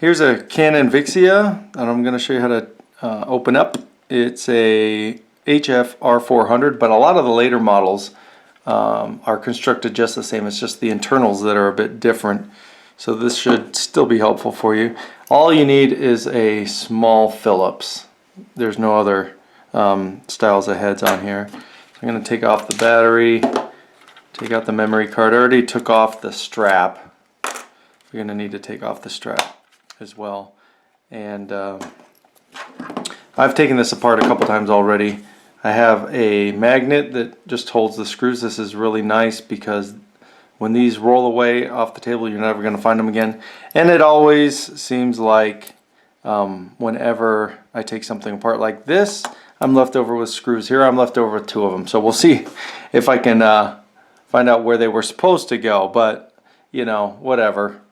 Here's a Canon VIXIA, and I'm going to show you how to open up. It's a HF R400, but a lot of the later models are constructed just the same. It's just the internals that are a bit different. So this should still be helpful for you. All you need is a small Phillips. There's no other styles of heads on here. So I'm going to take off the battery, take out the memory card. I already took off the strap. You're going to need to take off the strap as well. And I've taken this apart a couple times already. I have a magnet that just holds the screws. This is really nice because when these roll away off the table, you're never going to find them again. And it always seems like whenever I take something apart like this, I'm left over with screws. Here I'm left over with 2 of them. So we'll see if I can find out where they were supposed to go. But, you know, whatever.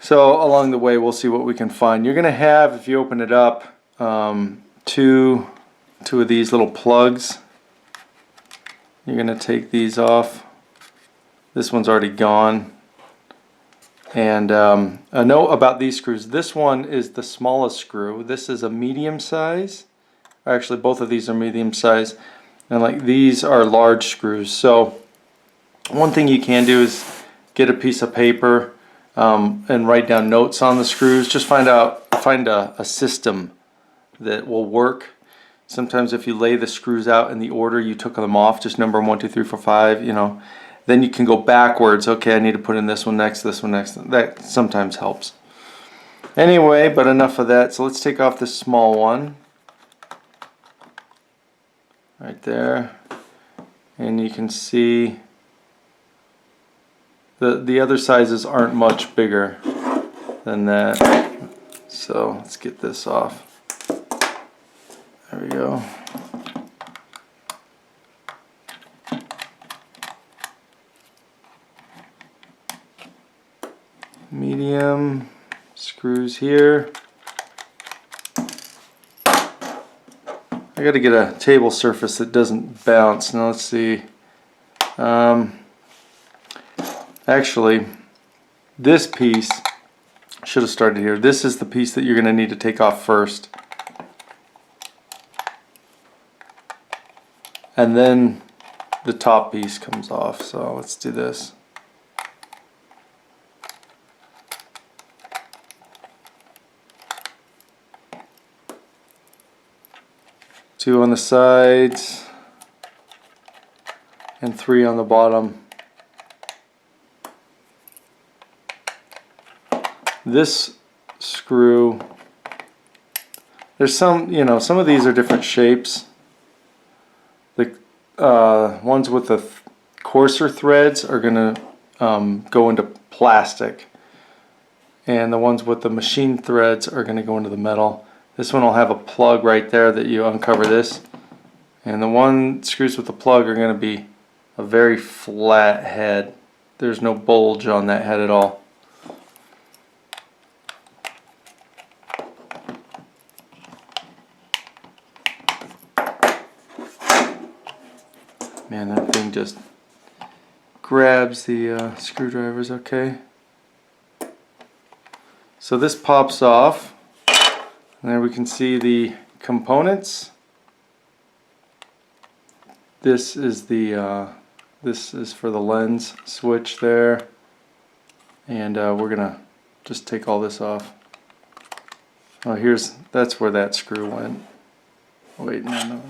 So along the way, we'll see what we can find. You're going to have, if you open it up, two of these little plugs. You're going to take these off. This one's already gone. And a note about these screws. This one is the smallest screw. This is a medium size. Actually, both of these are medium size. And like these are large screws. So one thing you can do is get a piece of paper and write down notes on the screws. Just find a system that will work. Sometimes if you lay the screws out in the order you took them off, just number 1, 2, 3, 4, 5, you know, then you can go backwards. Okay, I need to put in this one next, this one next. That sometimes helps. Anyway, but enough of that. So let's take off this small one. Right there. And you can see the other sizes aren't much bigger than that. So let's get this off. There we go. Medium screws here. I got to get a table surface that doesn't bounce. Now let's see. Actually, this piece should have started here. This is the piece that you're going to need to take off first. And then the top piece comes off. So let's do this. Two on the sides and 3 on the bottom. This screw, there's some, you know, some of these are different shapes. The ones with the coarser threads are going to go into plastic, and the ones with the machine threads are going to go into the metal. This one will have a plug right there that you uncover this, and the screws with the plug are going to be a very flat head. There's no bulge on that head at all. Man, that thing just grabs the screwdrivers. Okay. So this pops off. And there we can see the components. This is for the lens switch there. And we're gonna just take all this off. Oh, that's where that screw went. Wait, no.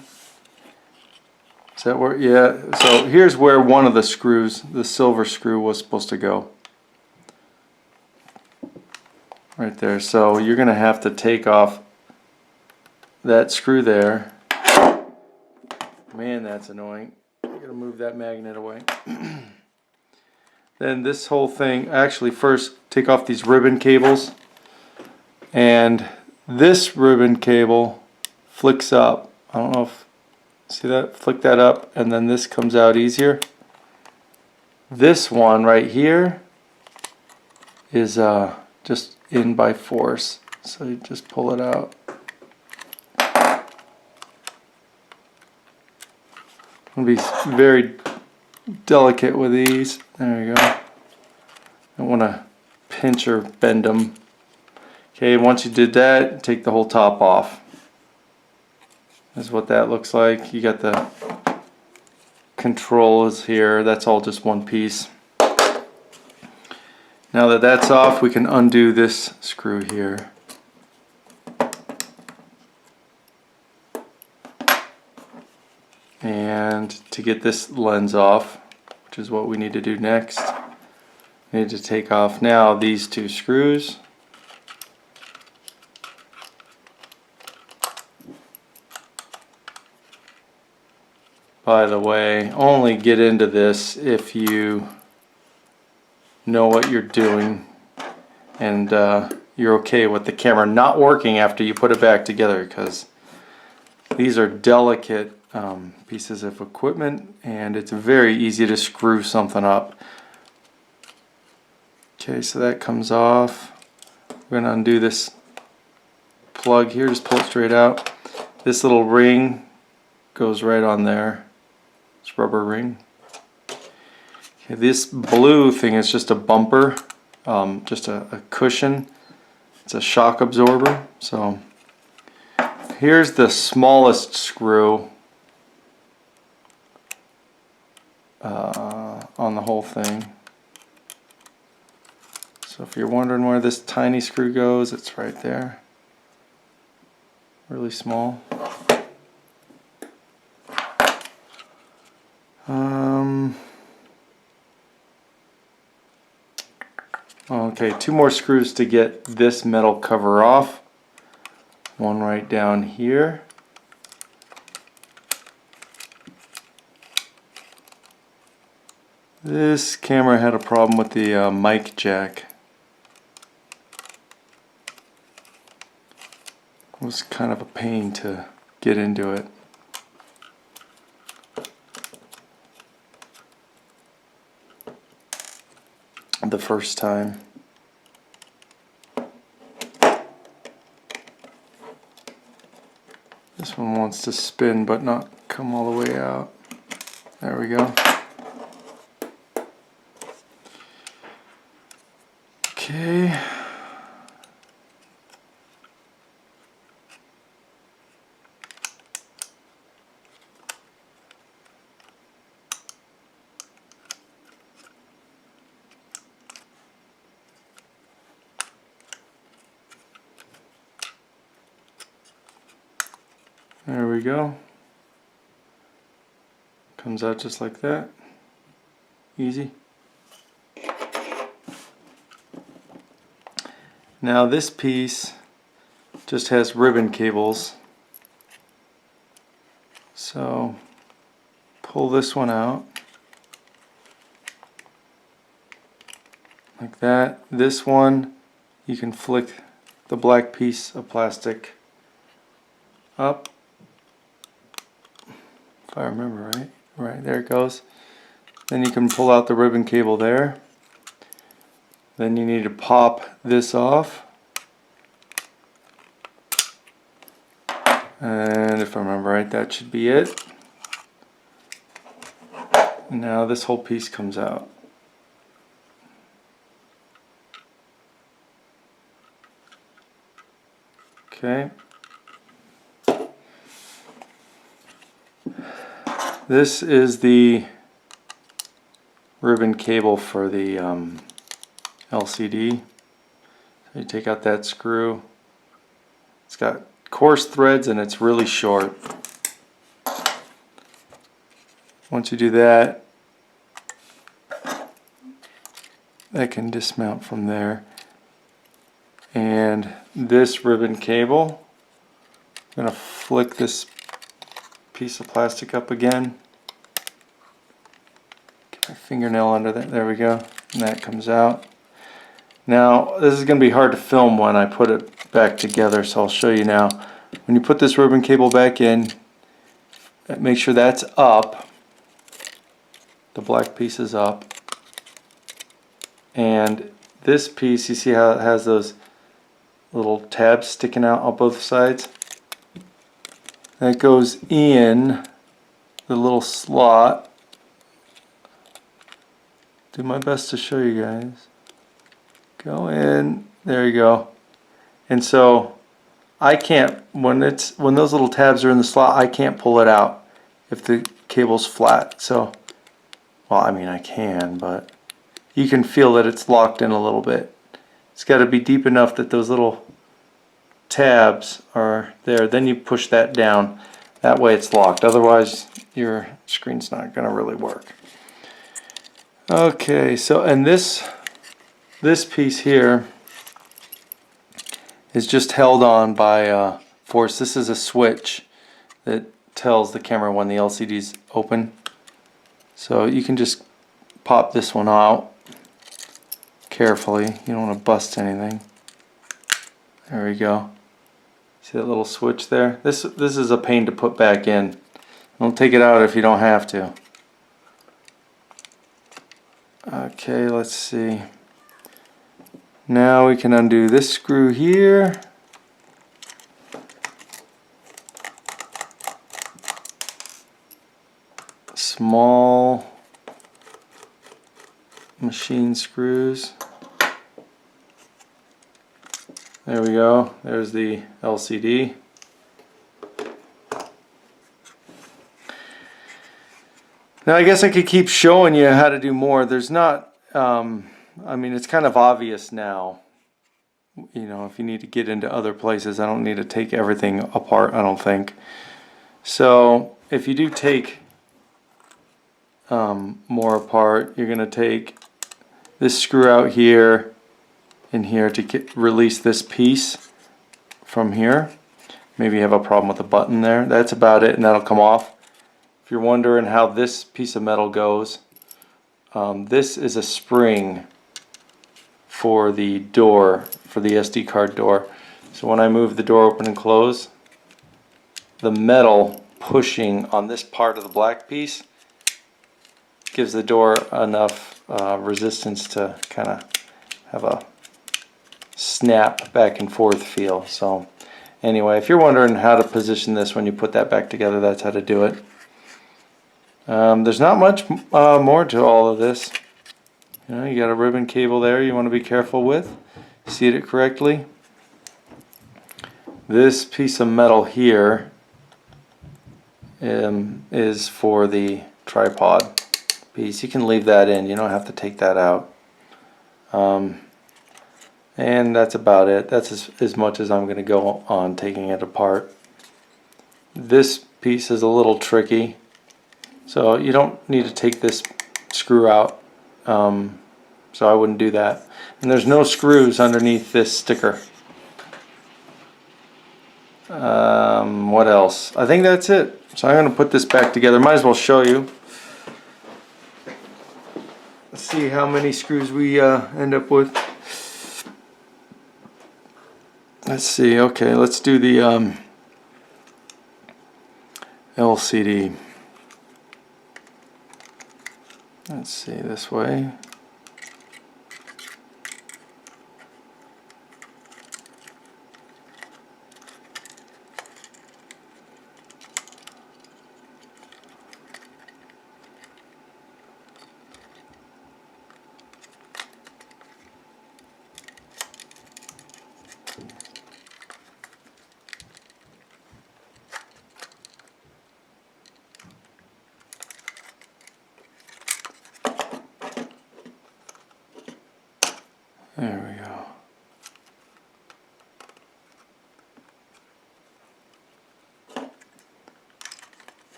Is that where? Yeah. So here's where one of the screws, the silver screw, was supposed to go. Right there. So you're going to have to take off that screw there. Man, that's annoying. I'm going to move that magnet away. Then this whole thing, actually first take off these ribbon cables. And this ribbon cable flicks up. I don't know if see that? Flick that up, and then this comes out easier. This one right here is just in by force, so you just pull it out. I'm going to be very delicate with these. There we go. I want to pinch or bend them. Okay, once you did that, take the whole top off. This is what that looks like. You got the controls here. That's all just one piece. Now that that's off, we can undo this screw here. And to get this lens off, which is what we need to do next, we need to take off now these two screws. By the way, only get into this if you know what you're doing and you're okay with the camera not working after you put it back together, because these are delicate pieces of equipment and it's very easy to screw something up. Okay, so that comes off. We're going to undo this plug here, just pull it straight out. This little ring goes right on there. It's rubber ring. Okay, this blue thing is just a bumper, just a cushion. It's a shock absorber. So here's the smallest screw on the whole thing. So if you're wondering where this tiny screw goes, it's right there. Really small. Okay, two more screws to get this metal cover off. One right down here. This camera had a problem with the mic jack. It was kind of a pain to get into it. The first time. This one wants to spin but not come all the way out. There we go. Okay. There we go. Comes out just like that. Easy. Now this piece just has ribbon cables. So pull this one out. Like that. This one, you can flick the black piece of plastic up. If I remember right. Right, there it goes. Then you can pull out the ribbon cable there. Then you need to pop this off. And if I remember right, that should be it. Now this whole piece comes out. Okay. This is the ribbon cable for the LCD. So you take out that screw. It's got coarse threads and it's really short. Once you do that, that can dismount from there. And this ribbon cable, I'm going to flick this piece of plastic up again. Get my fingernail under that. There we go. And that comes out. Now this is going to be hard to film when I put it back together, so I'll show you now. When you put this ribbon cable back in, make sure that's up. The black piece is up. And this piece, you see how it has those little tabs sticking out on both sides? That goes in the little slot. Do my best to show you guys. Go in. There you go. And so I can't, when those little tabs are in the slot, I can't pull it out if the cable's flat. So, well, I mean I can, but you can feel that it's locked in a little bit. It's got to be deep enough that those little tabs are there. Then you push that down. That way it's locked. Otherwise your screen's not going to really work. Okay, so and this piece here is just held on by force. This is a switch that tells the camera when the LCD's open. So you can just pop this one out carefully. You don't want to bust anything. There we go. See that little switch there? This is a pain to put back in. Don't take it out if you don't have to. Okay, let's see. Now we can undo this screw here. Small machine screws. There we go. There's the LCD. Now I guess I could keep showing you how to do more. There's not, I mean, it's kind of obvious now. You know, if you need to get into other places, I don't need to take everything apart, I don't think. So if you do take more apart, you're going to take this screw out here and here to release this piece from here. Maybe you have a problem with the button there. That's about it, and that'll come off. If you're wondering how this piece of metal goes, this is a spring for the door, for the SD card door. So when I move the door open and close, the metal pushing on this part of the black piece gives the door enough resistance to kind of have a snap back and forth feel. So anyway, if you're wondering how to position this when you put that back together, that's how to do it. There's not much more to all of this. You know, you got a ribbon cable there you want to be careful with. Seat it correctly. This piece of metal here is for the tripod piece. You can leave that in. You don't have to take that out. And that's about it. That's as much as I'm going to go on taking it apart. This piece is a little tricky. So you don't need to take this screw out, so I wouldn't do that. And there's no screws underneath this sticker. What else? I think that's it. So I'm going to put this back together. Might as well show you. Let's see how many screws we end up with. Let's see. Okay, let's do the LCD. Let's see, this way. There we go.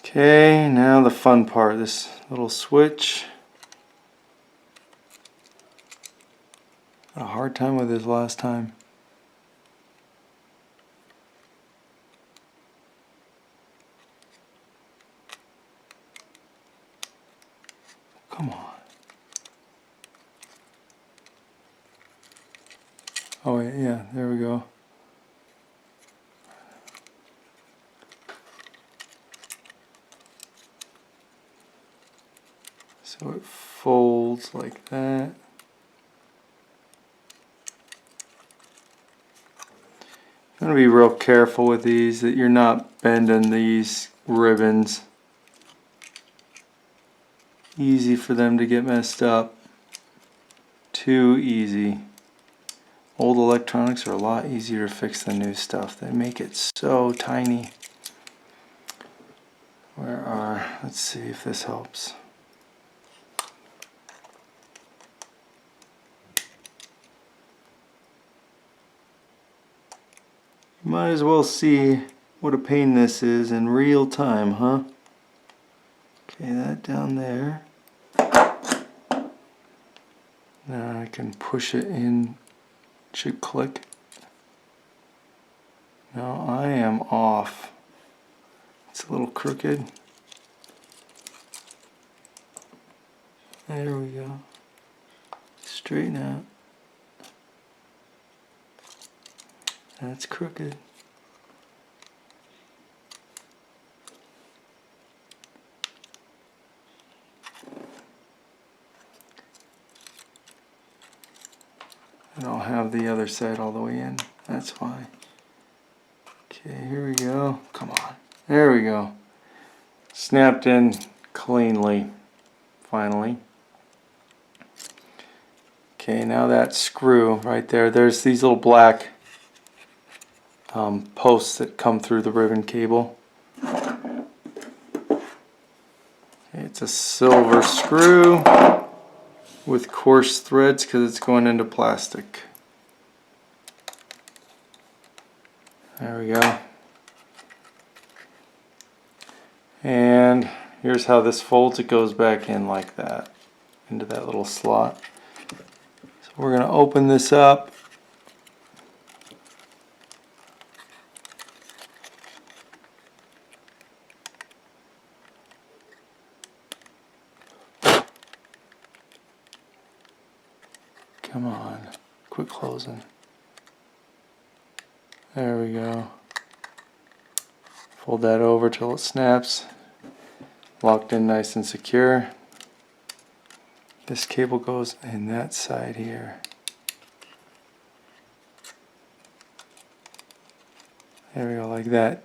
Okay, now the fun part, this little switch. Had a hard time with this last time. Come on. Oh wait, yeah, there we go. So it folds like that. I'm going to be real careful with these that you're not bending these ribbons. Easy for them to get messed up. Too easy. Old electronics are a lot easier to fix than new stuff. They make it so tiny. Let's see if this helps. You might as well see what a pain this is in real time, huh? Okay, that down there. Now I can push it in. It should click. Now I am off. It's a little crooked. There we go. Straighten out. That's crooked. I don't have the other side all the way in. That's why. Okay, here we go. Come on. There we go. Snapped in cleanly. Finally. Okay, now that screw right there. There's these little black posts that come through the ribbon cable. It's a silver screw with coarse threads because it's going into plastic. There we go. And here's how this folds. It goes back in like that, into that little slot. So we're going to open this up. Come on, quit closing. There we go. Fold that over till it snaps. Locked in nice and secure. This cable goes in that side here. There we go, like that.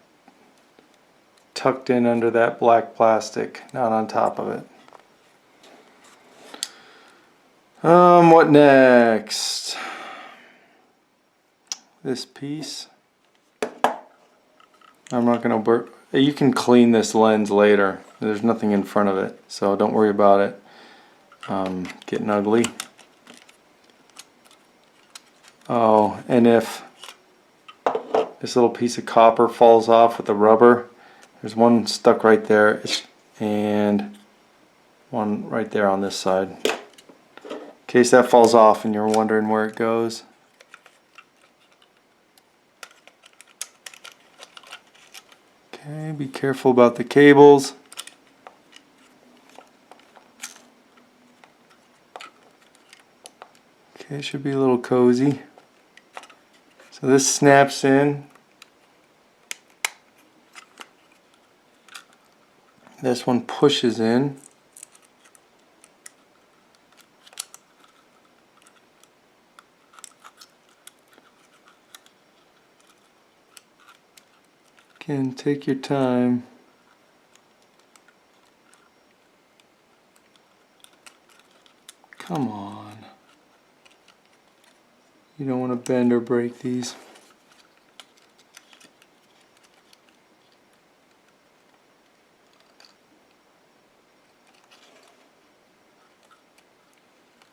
Tucked in under that black plastic, not on top of it. What next? This piece. I'm not going to you can clean this lens later. There's nothing in front of it, so don't worry about it getting ugly. Oh, and if this little piece of copper falls off with the rubber, there's one stuck right there and one right there on this side. In case that falls off and you're wondering where it goes. Okay, be careful about the cables. Okay, it should be a little cozy. So this snaps in. This one pushes in. Again, take your time. Come on. You don't want to bend or break these.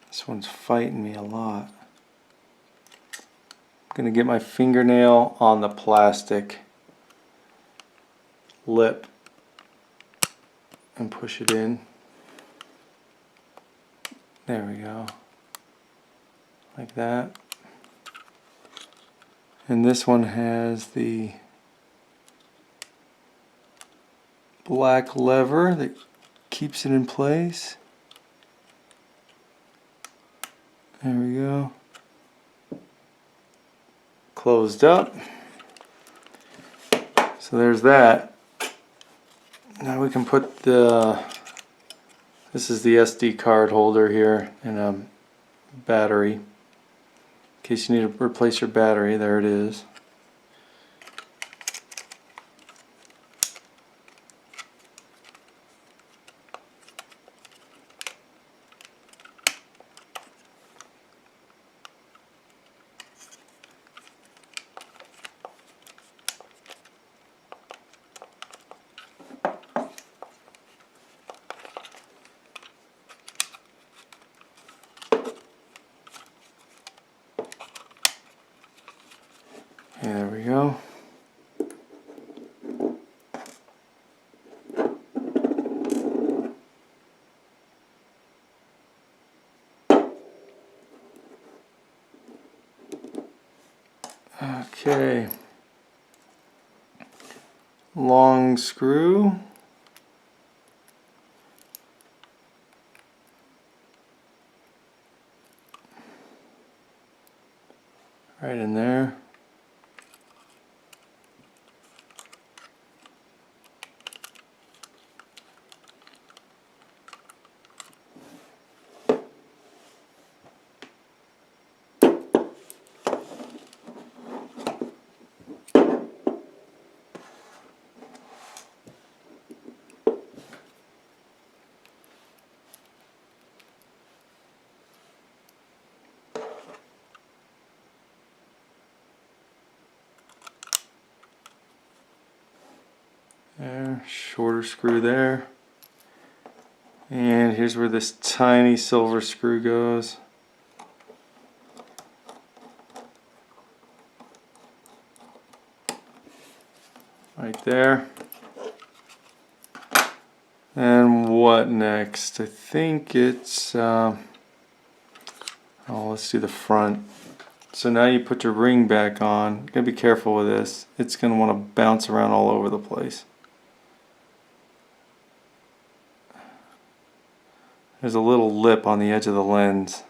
This one's fighting me a lot. I'm going to get my fingernail on the plastic lip and push it in. There we go. Like that. And this one has the black lever that keeps it in place. There we go. Closed up. So there's that. Now we can put this is the SD card holder here and a battery. In case you need to replace your battery, there it is. There we go. Okay. Long screw. Right in there. There, shorter screw there. And here's where this tiny silver screw goes. Right there. And what next? I think it's, oh, let's do the front. So now you put your ring back on. You gotta be careful with this. It's gonna want to bounce around all over the place. There's a little lip on the edge of the lens.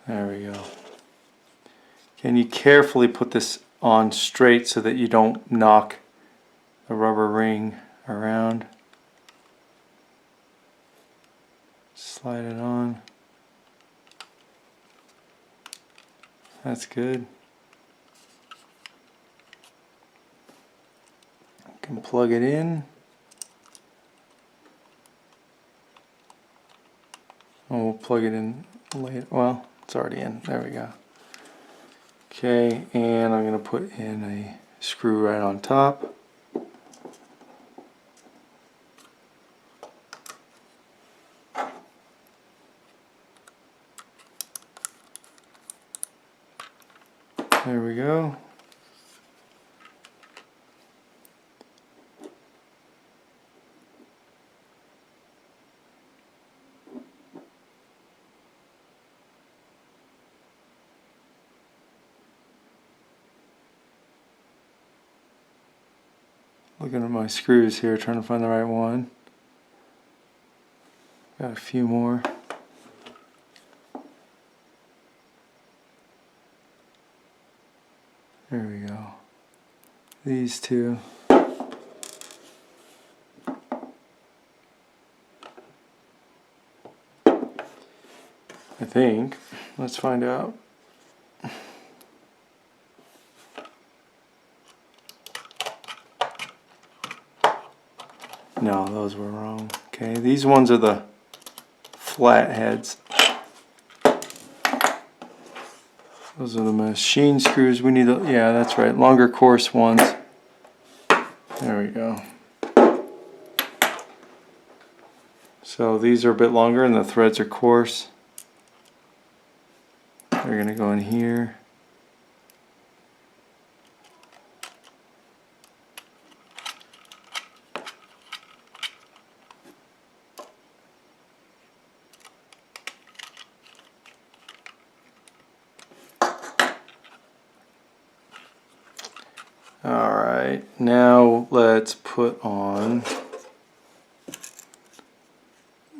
There we go. Can you carefully put this on straight so that you don't knock the rubber ring around? Slide it on. That's good. You can plug it in. Oh, we'll plug it in later. Well, it's already in. There we go. Okay, and I'm going to put in a screw right on top. There we go. Looking at my screws here, trying to find the right one. Got a few more. There we go. These two. I think. Let's find out. No, those were wrong. Okay, these ones are the flat heads. Those are the machine screws. We need, yeah, that's right, longer coarse ones. There we go. So these are a bit longer and the threads are coarse. They're going to go in here. put on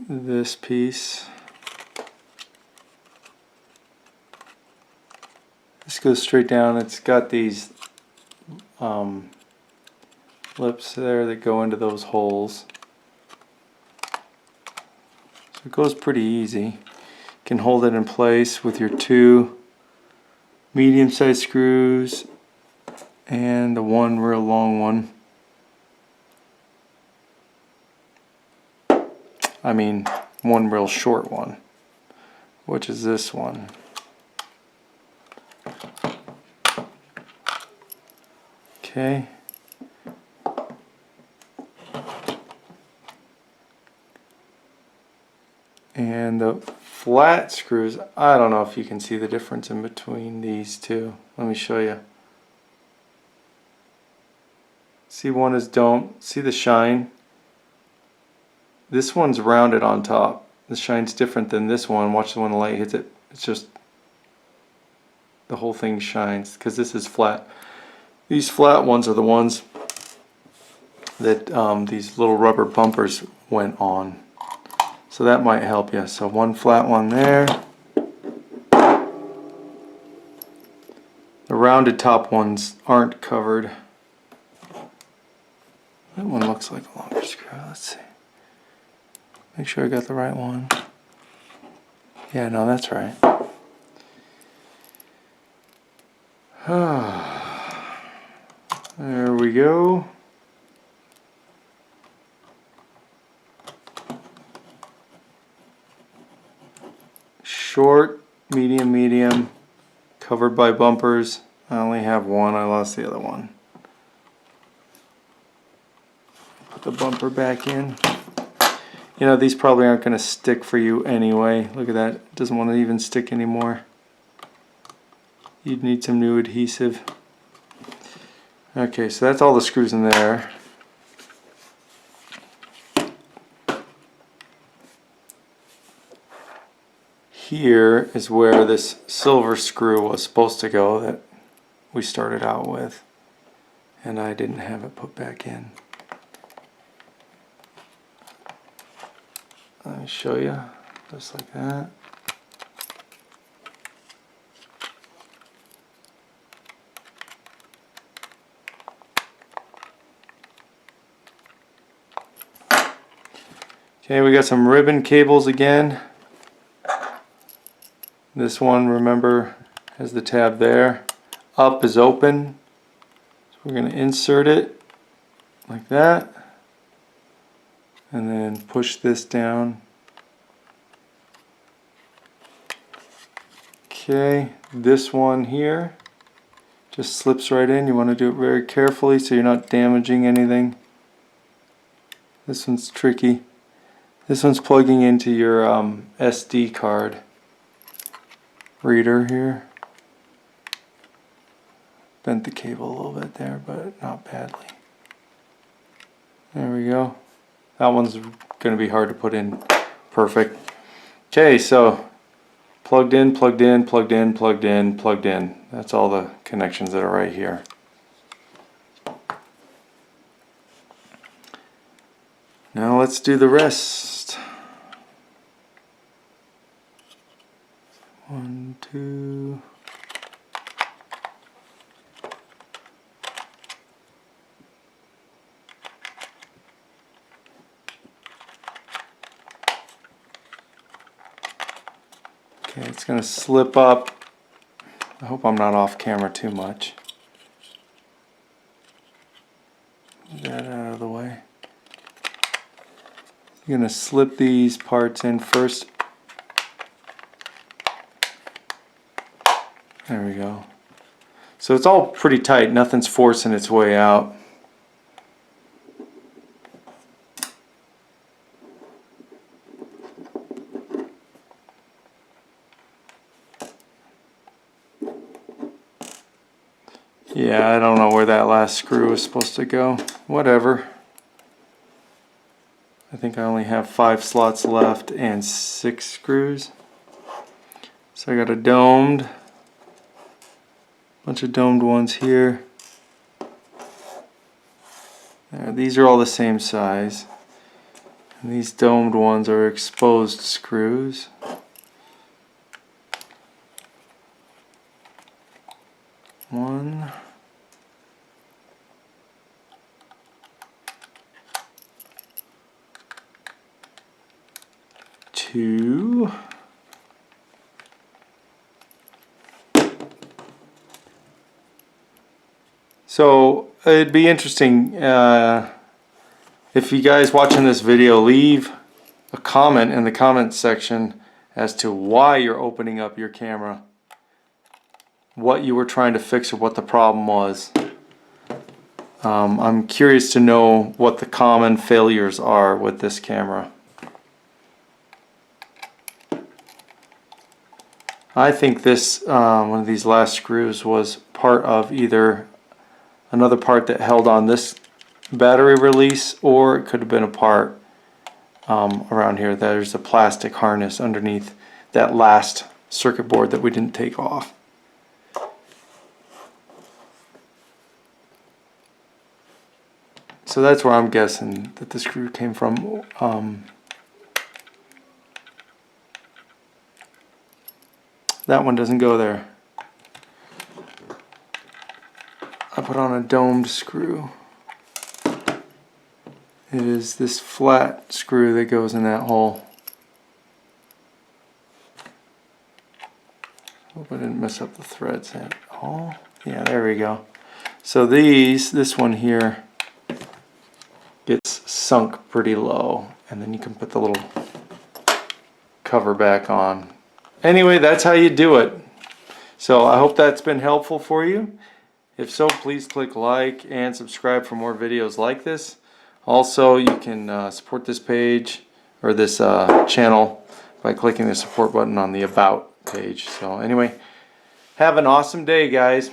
this piece. This goes straight down. It's got these lips there that go into those holes. So it goes pretty easy. You can hold it in place with your 2 medium-sized screws and the 1 real long one. I mean, 1 real short one, which is this one. Okay. And the flat screws, I don't know if you can see the difference in between these two. Let me show you. See, one is domed. See the shine? This one's rounded on top. The shine's different than this one. Watch the one the light hits it. It's just the whole thing shines because this is flat. These flat ones are the ones that these little rubber bumpers went on. So that might help you. So 1 flat one there. The rounded top ones aren't covered. That one looks like a longer screw. Let's see. Make sure I got the right one. Yeah, no, that's right. There we go. Short, medium, medium, covered by bumpers. I only have one, I lost the other one. Put the bumper back in. You know, these probably aren't going to stick for you anyway. Look at that, it doesn't want to even stick anymore. You'd need some new adhesive. Okay, so that's all the screws in there. Here is where this silver screw was supposed to go that we started out with, and I didn't have it put back in. Let me show you, just like that. Okay, we got some ribbon cables again. This one, remember, has the tab there. Up is open. So we're going to insert it like that. And then push this down. Okay, this one here just slips right in. You want to do it very carefully so you're not damaging anything. This one's tricky. This one's plugging into your SD card reader here. Bent the cable a little bit there, but not badly. There we go. That one's going to be hard to put in perfect. Okay, so plugged in, plugged in, plugged in, plugged in, plugged in. That's all the connections that are right here. Now let's do the rest. 1, 2. Okay, it's going to slip up. I hope I'm not off camera too much. Get that out of the way. You're going to slip these parts in first. There we go. So it's all pretty tight, nothing's forcing its way out. Yeah, I don't know where that last screw was supposed to go. Whatever. I think I only have 5 slots left and 6 screws. So I got a domed, bunch of domed ones here. There, these are all the same size. And these domed ones are exposed screws. One. Two. So it'd be interesting if you guys watching this video, leave a comment in the comments section as to why you're opening up your camera, what you were trying to fix or what the problem was. I'm curious to know what the common failures are with this camera. I think this one of these last screws was part of either another part that held on this battery release, or it could have been a part around here. There's a plastic harness underneath that last circuit board that we didn't take off. So that's where I'm guessing that the screw came from. That one doesn't go there. I put on a domed screw. It is this flat screw that goes in that hole. Hope I didn't mess up the threads at all. Yeah, there we go. So this one here gets sunk pretty low, and then you can put the little cover back on. Anyway, that's how you do it. So I hope that's been helpful for you. If so, please click like and subscribe for more videos like this. Also, you can support this page or this channel by clicking the support button on the About page. So anyway, have an awesome day, guys.